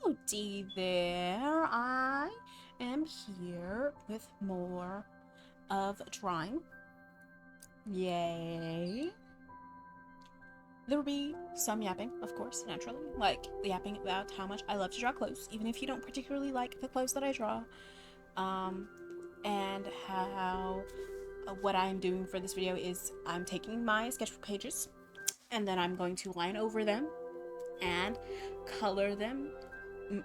Howdy there, I am here with more of drawing. Yay. There will be some yapping, of course, naturally, like yapping about how much I love to draw clothes, even if you don't particularly like the clothes that I draw, and how what I'm doing for this video is I'm taking my sketchbook pages and then I'm going to line over them and color them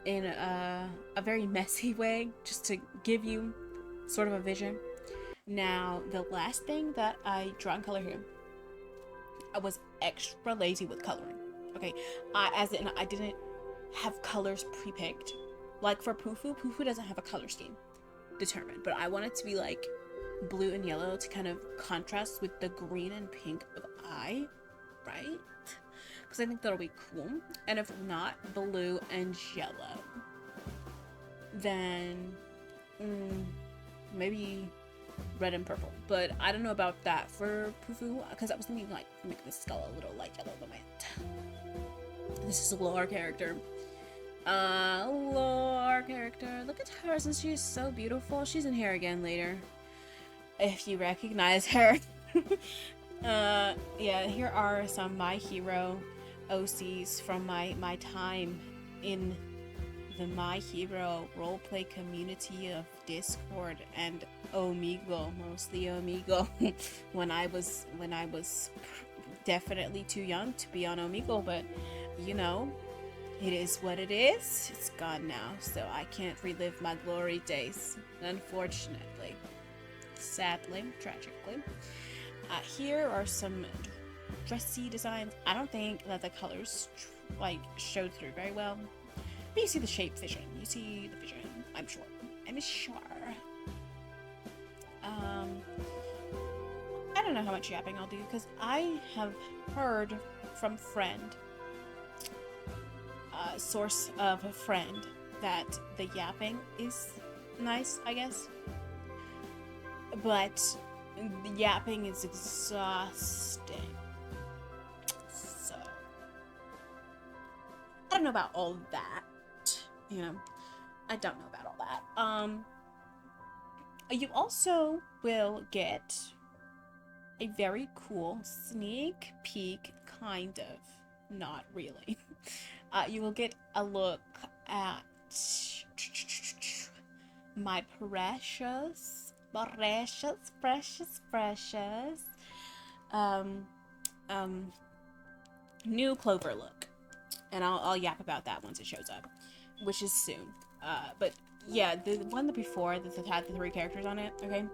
in a very messy way just to give you sort of a vision. Now, the last thing that I draw in color here, I was extra lazy with coloring. Okay, as in I didn't have colors pre-picked. Like for Pufu doesn't have a color scheme determined, but I want it to be like blue and yellow to kind of contrast with the green and pink of I, right? Because I think that'll be cool. And if not blue and yellow, then maybe red and purple. But I don't know about that for Pufu, because I was thinking like make the skull a little light yellow, but this is a lore character. Lore character. Look at her, since she's so beautiful. She's in here again later, if you recognize her. Yeah, here are some My Hero OCs from my time in the My Hero roleplay community of Discord and Omegle, mostly Omegle, when I was definitely too young to be on Omegle, but you know, it is what it is. It's gone now, so I can't relive my glory days, unfortunately. Sadly, tragically. Here are some dressy designs. I don't think that the colors like showed through very well, but you see the shape vision. You see the vision. I'm sure. I don't know how much yapping I'll do because I have heard from friend, source of a friend, that the yapping is nice, I guess, but the yapping is exhausting. So I don't know about all that. You know, I don't know about all that. You also will get a very cool sneak peek, kind of, not really. You will get a look at my precious new Clover look, and I'll yap about that once it shows up, which is soon. But yeah, the one before that had the 3 characters on it, okay,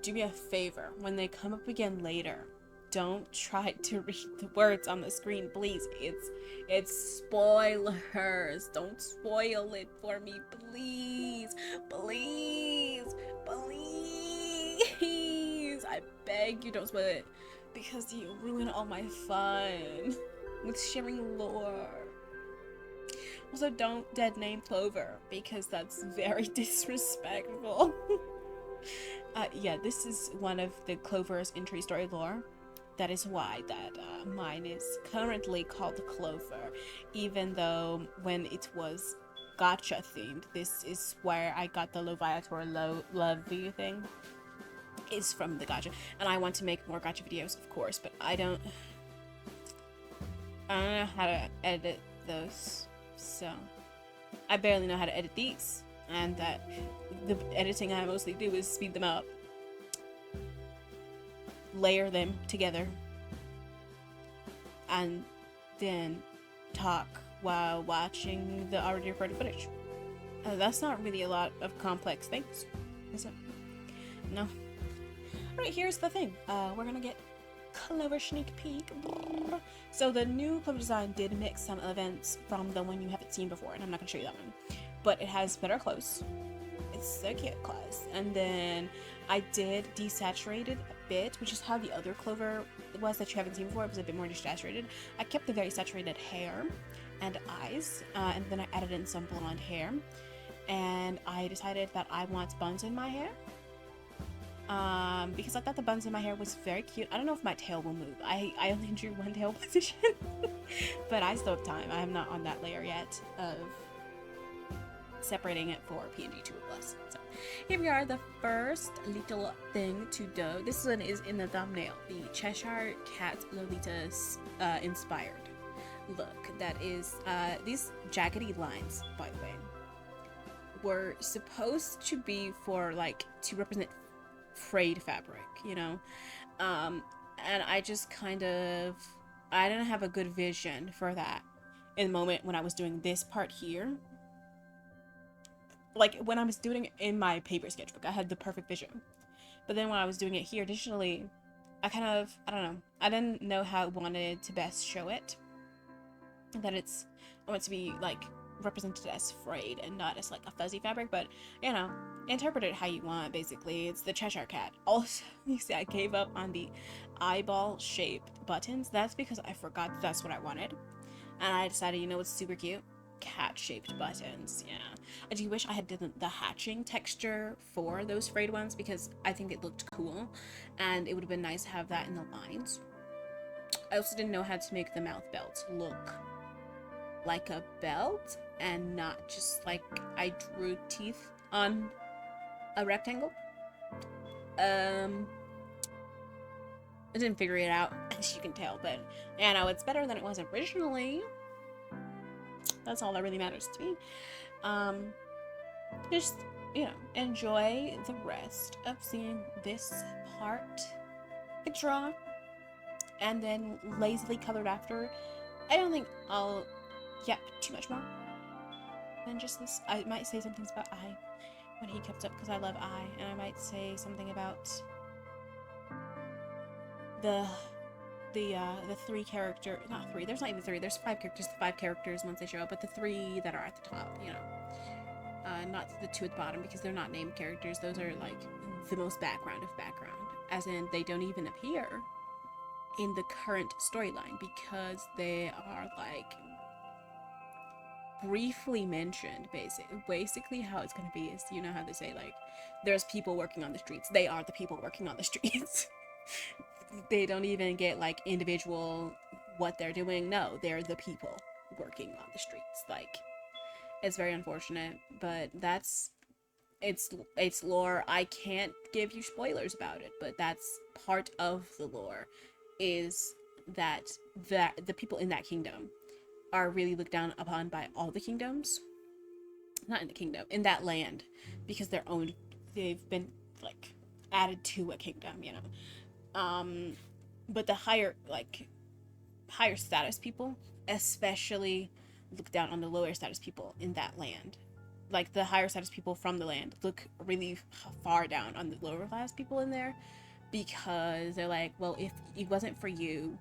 do me a favor, when they come up again later, don't try to read the words on the screen, please. It's spoilers. Don't spoil it for me, please. I beg you, don't spoil it, because you ruin all my fun with sharing lore. Also, don't dead name Clover, because that's very disrespectful. Yeah, this is one of the Clover's entry story lore. That is why that mine is currently called Clover, even though when it was Gacha themed, this is where I got the Loviator Lovey thing. Is from the Gacha, and I want to make more Gacha videos, of course, but I don't know how to edit those, so I barely know how to edit these, and that the editing I mostly do is speed them up, layer them together, and then talk while watching the already recorded footage. That's not really a lot of complex things, is it? No. Alright, here's the thing. We're gonna get Clover sneak peek. So the new Clover design did mix some events from the one you haven't seen before, and I'm not gonna show you that one. But it has better clothes. It's so cute clothes. And then I did desaturate it a bit, which is how the other Clover was that you haven't seen before. It was a bit more desaturated. I kept the very saturated hair and eyes, and then I added in some blonde hair. And I decided that I want buns in my hair. Because I thought the buns in my hair was very cute. I don't know if my tail will move. I only drew one tail position. But I still have time. I am not on that layer yet of separating it for PNG 2+. So here we are, the first little thing to do. This one is in the thumbnail, the Cheshire Cat Lolita's inspired look. That is, these jaggedy lines, by the way, were supposed to be for, like, to represent frayed fabric, you know? And I just kind of, I didn't have a good vision for that in the moment when I was doing this part here. Like, when I was doing it in my paper sketchbook, I had the perfect vision. But then when I was doing it here digitally, I kind of, I don't know, I didn't know how I wanted to best show it. That it's, I want it to be, like, represented as frayed and not as, like, a fuzzy fabric, but, you know, interpret it how you want, basically. It's the Cheshire Cat. Also, you see, I gave up on the eyeball-shaped buttons. That's because I forgot that's what I wanted. And I decided, you know what's super cute? Cat-shaped buttons, yeah. I do wish I had done the hatching texture for those frayed ones, because I think it looked cool, and it would have been nice to have that in the lines. I also didn't know how to make the mouth belt look like a belt, and not just like I drew teeth on a rectangle. I didn't figure it out, as you can tell, but yeah, no, it's better than it was originally. That's all that really matters to me. Just, you know, enjoy the rest of seeing this part draw, and then lazily colored after. I don't think I'll yap too much more than just this. I might say something about I when he comes up, because I love I, and I might say something about the three character, not three, there's not even three, there's five characters once they show up, but the three that are at the top, you know, not the two at the bottom, because they're not named characters. Those are like the most background of background, as in they don't even appear in the current storyline, because they are like briefly mentioned. Basically how it's gonna be is, you know how they say, like, there's people working on the streets. They are the people working on the streets. They don't even get like individual what they're doing. No, they're the people working on the streets. Like, it's very unfortunate, but that's it's lore. I can't give you spoilers about it, but that's part of the lore, is that the people in that kingdom are really looked down upon by all the kingdoms. Not in the kingdom, in that land, because they're owned. They've been like added to a kingdom, you know. But the higher status people especially look down on the lower status people in that land. Like, the higher status people from the land look really far down on the lower class people in there, because they're like, well, if it wasn't for you,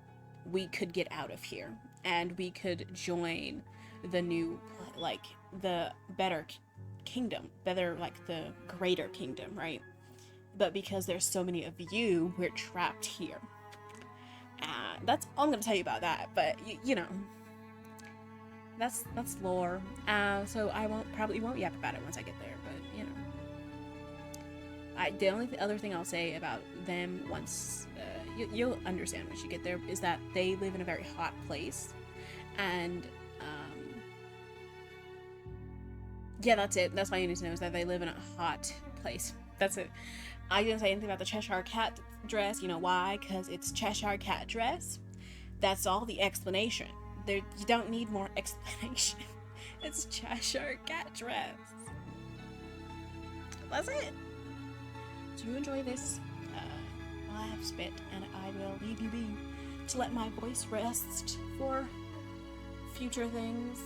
we could get out of here and we could join the new, like, the better kingdom, better, like, the greater kingdom, right? But because there's so many of you, we're trapped here. That's all I'm gonna tell you about that. But you know, that's lore. So I probably won't yap about it once I get there. But you know, the only other thing I'll say about them once you'll understand once you get there is that they live in a very hot place, and yeah, that's it. That's all you need to know, is that they live in a hot place. That's it. I didn't say anything about the Cheshire Cat dress. You know why? Because it's Cheshire Cat dress. That's all the explanation. You don't need more explanation. It's Cheshire Cat dress. That's it. So you enjoy this while I have spit, and I will leave you be to let my voice rest for future things.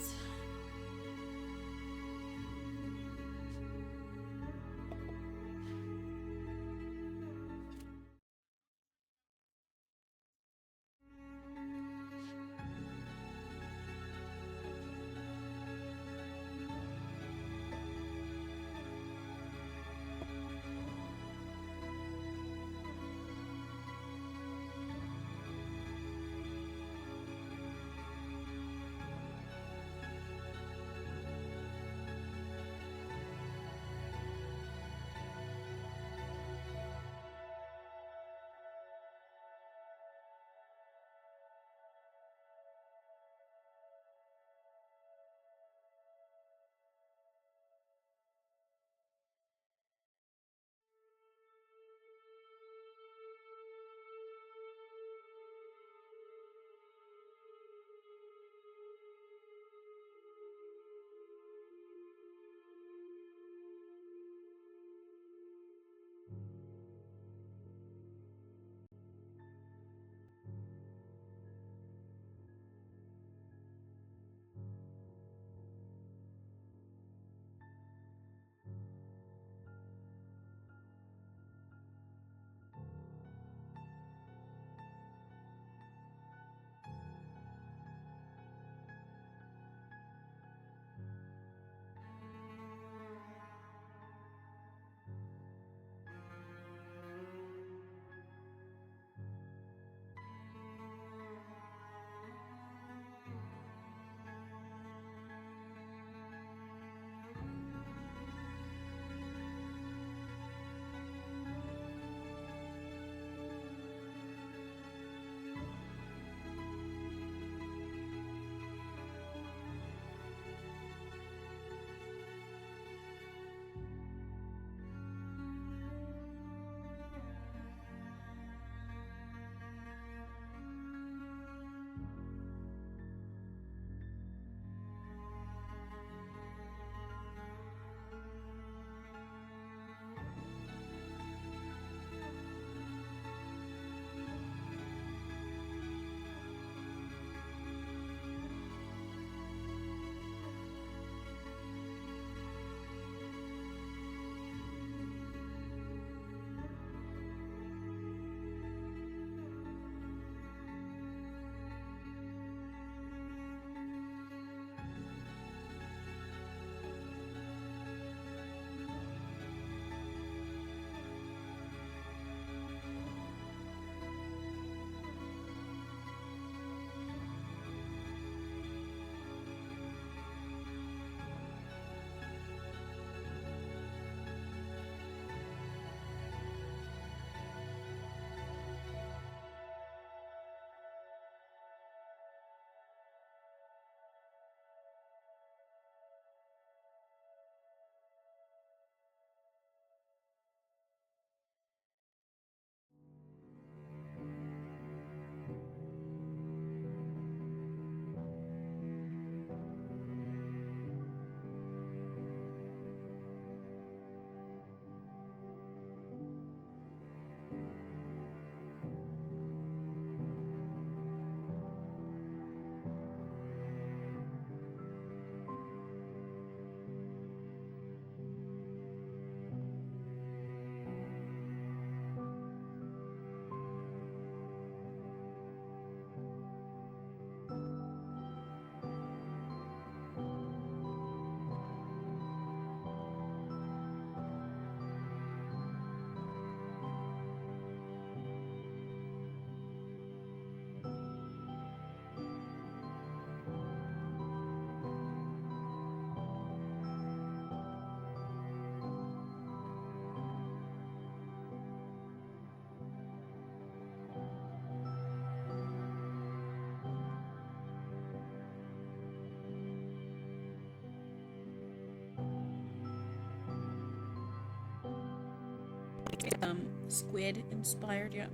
Squid inspired, yeah.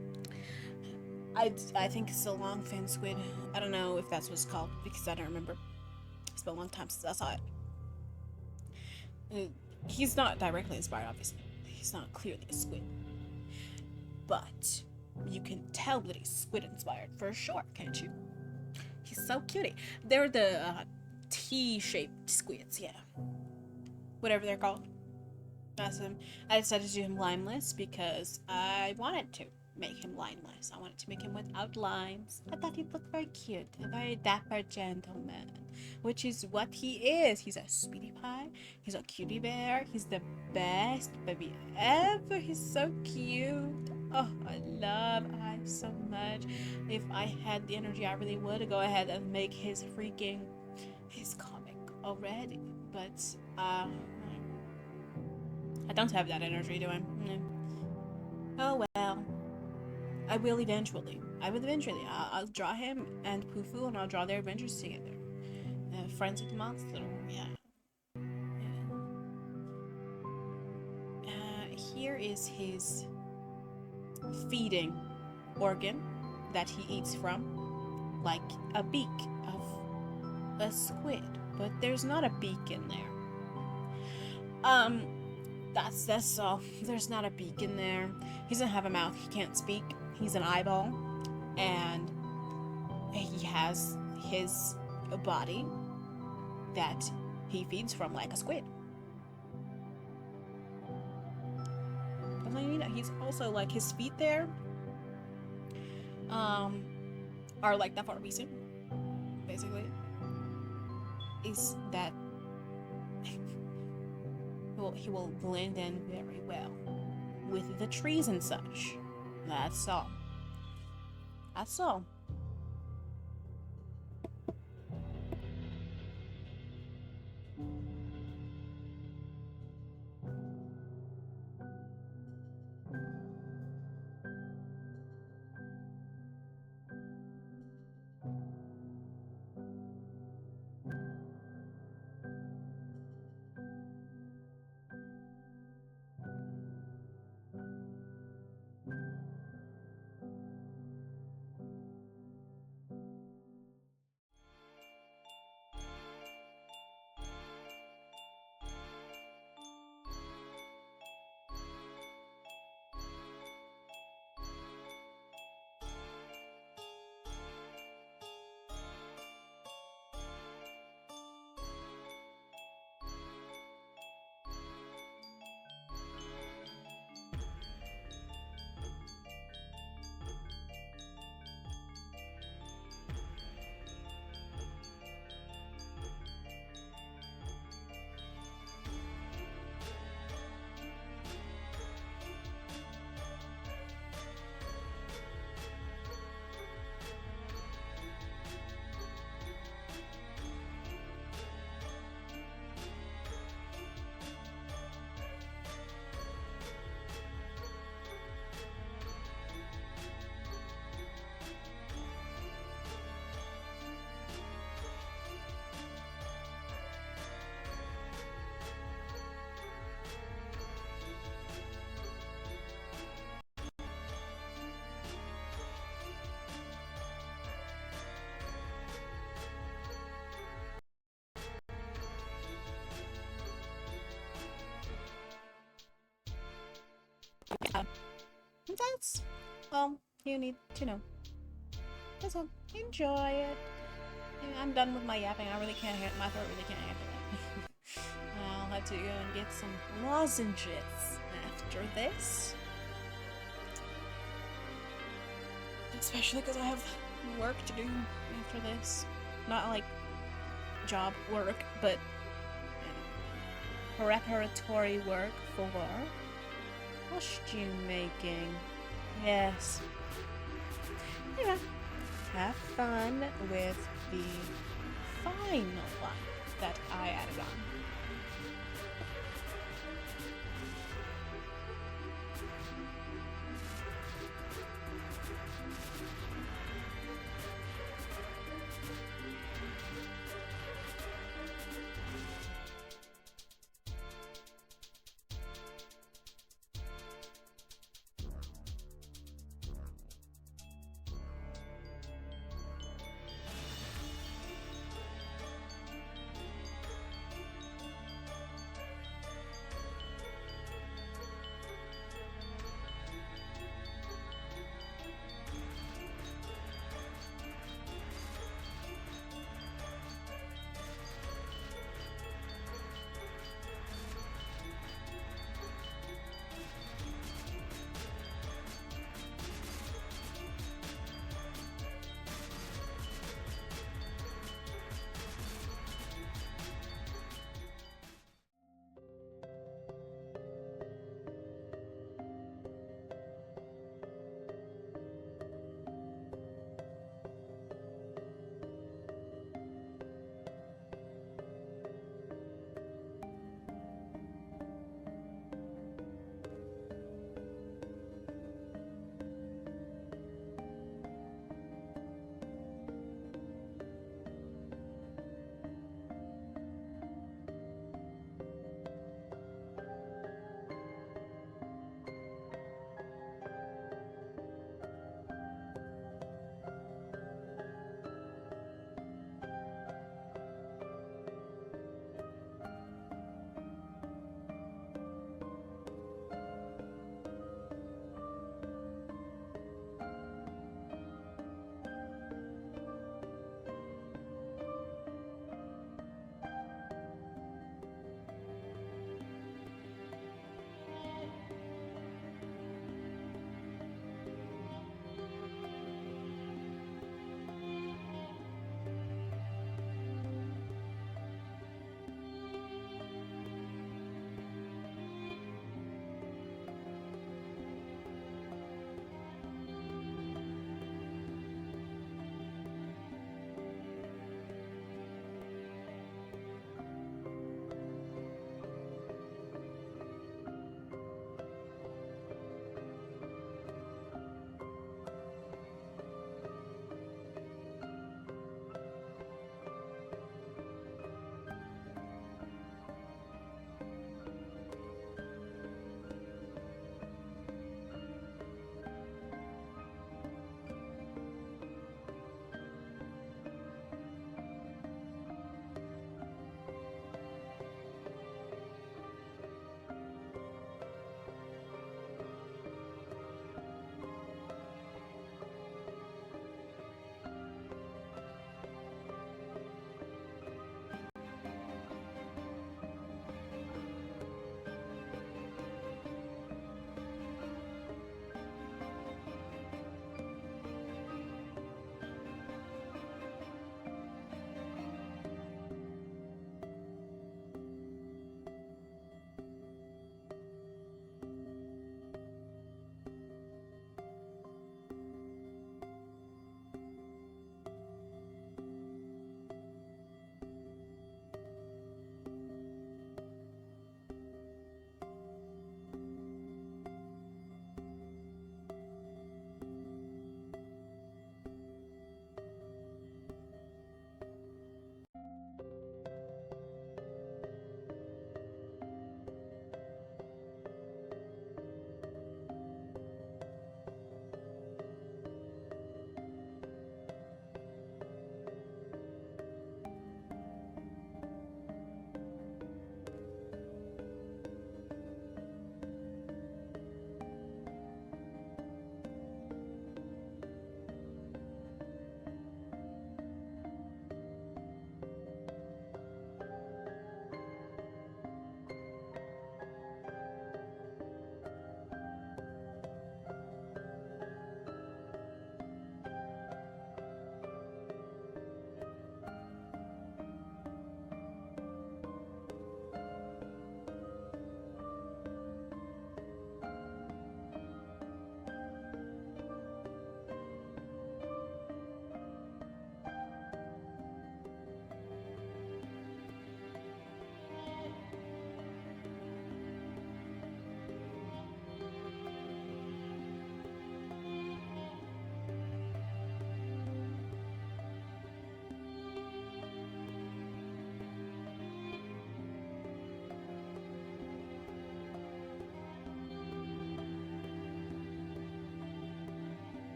I think it's a long fin squid. I don't know if that's what it's called because I don't remember. It's been a long time since I saw it. He's not directly inspired, obviously. He's not clearly a squid. But you can tell that he's squid inspired for sure, can't you? He's so cutie. They're the T-shaped squids, yeah. Whatever they're called. That's him. I decided to do him limeless because I wanted to make him limeless. I wanted to make him without lines. I thought he'd look very cute, a very dapper gentleman, which is what he is. He's a sweetie pie. He's a cutie bear. He's the best baby ever. He's so cute. Oh, I love Ives so much. If I had the energy, I really would go ahead and make his comic already. But I don't have that energy, do I? Oh well. I will eventually. I'll draw him and Pufu, and I'll draw their adventures together. Friends with the monster. Yeah. Here is his feeding organ that he eats from, like a beak of a squid, but there's not a beak in there. That's all. There's not a beak in there. He doesn't have a mouth. He can't speak. He's an eyeball, and he has his body that he feeds from like a squid. But you know, he's also like his feet there are like that for a reason. Basically, is that he will blend in very well with the trees and such. That's all. That's all. That's all you need to know. That's all. Enjoy it. Yeah, I'm done with my yapping. I really can't handle my throat. Really can't handle it. I'll have to go and get some lozenges after this. Especially because I have work to do after this. Not like job work, but preparatory work for costume making. Yes. Anyway, have fun with the final one that I added on.